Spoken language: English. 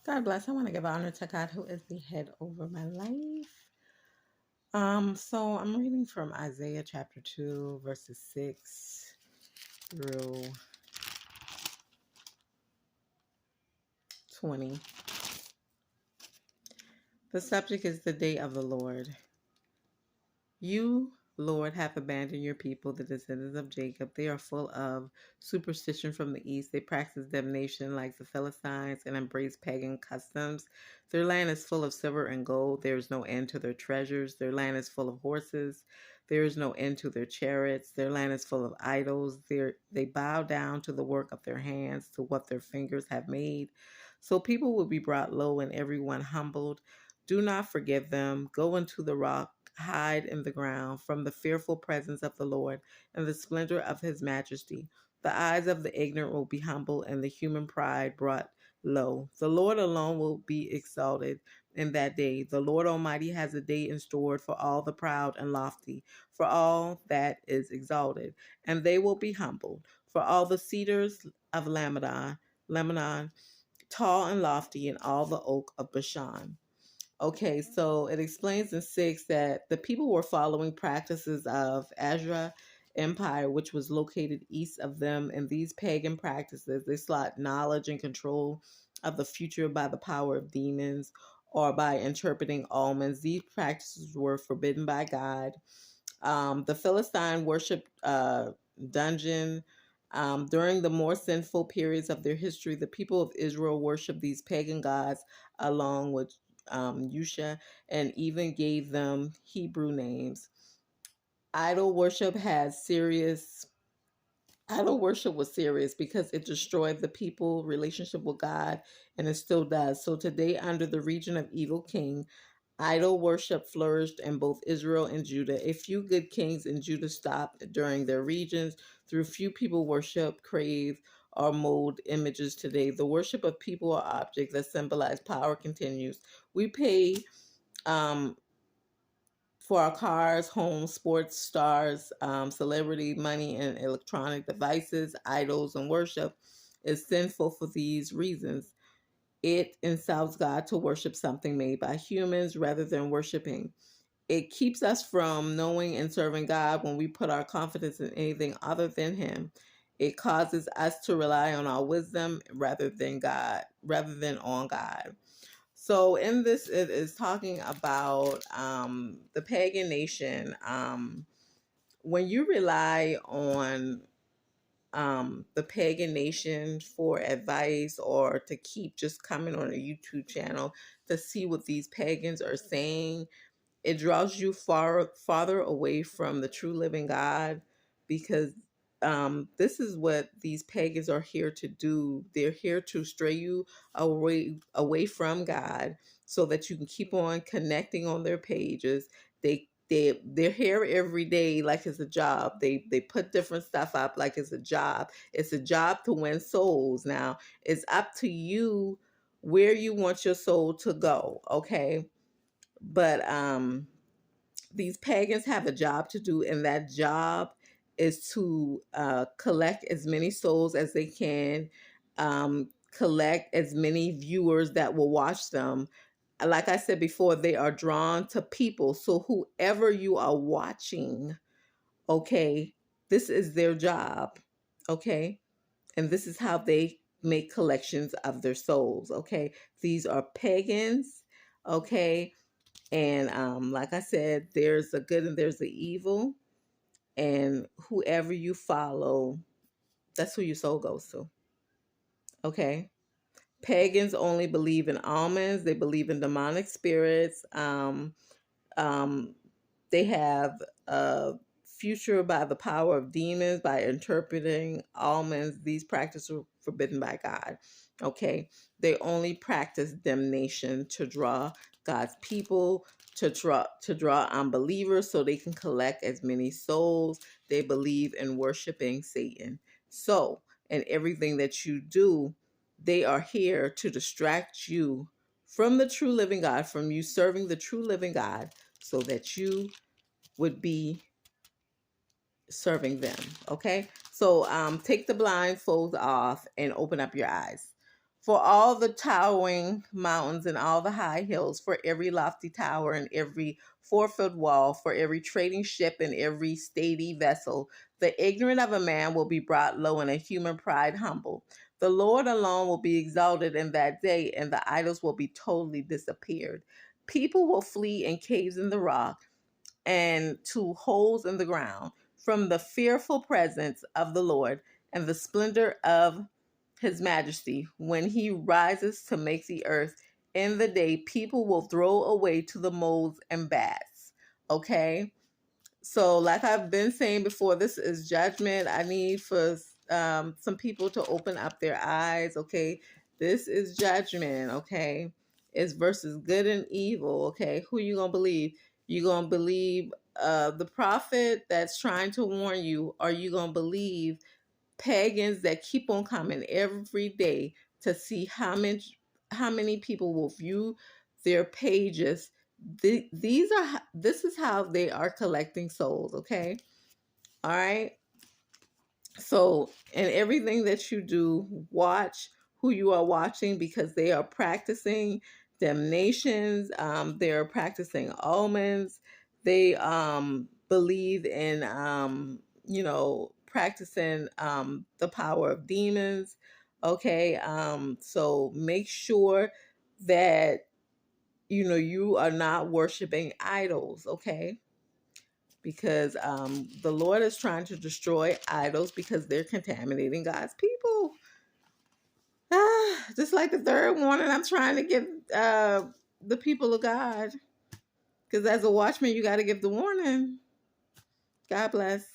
God bless. I want to give honor to God who is the head over my life. So I'm reading from Isaiah chapter 2, verses 6 through 20. The subject is the day of the Lord. You, Lord, have abandoned your people, the descendants of Jacob. They are full of superstition from the east. They practice divination like the Philistines and embrace pagan customs. Their land is full of silver and gold. There is no end to their treasures. Their land is full of horses. There is no end to their chariots. Their land is full of idols. They bow down to the work of their hands, to what their fingers have made. So people will be brought low and everyone humbled. Do not forgive them. Go into the rock, hide in the ground from the fearful presence of the Lord and the splendor of his majesty. The eyes of the ignorant will be humble and the human pride brought low. The Lord alone will be exalted in that day. The Lord Almighty has a day in store for all the proud and lofty, for all that is exalted, and they will be humbled. For all the cedars of Lebanon, tall and lofty, and all the oak of Bashan. Okay, so it explains in 6 that the people were following practices of Azra Empire, which was located east of them. And these pagan practices, they sought knowledge and control of the future by the power of demons or by interpreting omens. These practices were forbidden by God. The Philistine worshiped dungeon. During the more sinful periods of their history, the people of Israel worshiped these pagan gods along with Yusha, and even gave them Hebrew names. Idol worship has serious Idol worship was serious because it destroyed the people relationship with God, and it still does. So today, under the region of evil king, idol worship flourished in both Israel and Judah. A few good kings in Judah stopped during their regions. Through few people worship, crave, or mold images today. The worship of people or objects that symbolize power continues. We pay um, for our cars, homes, sports stars, celebrity, money, and electronic devices, idols, and worship is sinful for these reasons. It incites God to worship something made by humans rather than worshiping. It keeps us from knowing and serving God when we put our confidence in anything other than Him. It causes us to rely on our wisdom rather than on God. So in this, it is talking about the pagan nation. When you rely on the pagan nation for advice or to keep just coming on a YouTube channel to see what these pagans are saying, it draws you farther away from the true living God, because this is what these pagans are here to do. They're here to stray you away from God so that you can keep on connecting on their pages. They're here every day like it's a job. They put different stuff up like it's a job. It's a job to win souls. Now it's up to you where you want your soul to go, okay? But these pagans have a job to do, and that job is to collect as many souls as they can, collect as many viewers that will watch them. Like I said before, they are drawn to people. So whoever you are watching, okay, this is their job, okay? And this is how they make collections of their souls, okay? These are pagans, okay? And like I said, there's a good and there's the evil. And whoever you follow, that's who your soul goes to. Okay. Pagans only believe in almonds. They believe in demonic spirits. Um, they have a future by the power of demons, by interpreting almonds. These practices are forbidden by God. Okay. They only practice damnation to draw God's people, to draw unbelievers so they can collect as many souls. They believe in worshiping Satan. So, in everything that you do, they are here to distract you from the true living God, from you serving the true living God, so that you would be serving them. Okay. So take the blindfolds off and open up your eyes. For all the towering mountains and all the high hills, for every lofty tower and every 4 foot wall, for every trading ship and every stately vessel, the ignorant of a man will be brought low and a human pride humble. The Lord alone will be exalted in that day, and the idols will be totally disappeared. People will flee in caves in the rock and to holes in the ground from the fearful presence of the Lord and the splendor of his majesty when he rises to make the earth. In the day, people will throw away to the moles and bats. Okay? So, like I've been saying before, this is judgment. I need for some people to open up their eyes. Okay, this is judgment. Okay, it's versus good and evil. Okay, who you gonna believe? You gonna believe the prophet that's trying to warn you, or you gonna believe pagans that keep on coming every day to see how many people will view their pages. This is how they are collecting souls. Okay, all right. So, in everything that you do, watch who you are watching, because they are practicing damnations. They are practicing omens. They believe in, practicing the power of demons. Okay. So make sure that, you are not worshiping idols. Okay, because the Lord is trying to destroy idols because they're contaminating God's people. Just like the third warning I'm trying to give the people of God. Because as a watchman, you got to give the warning. God bless.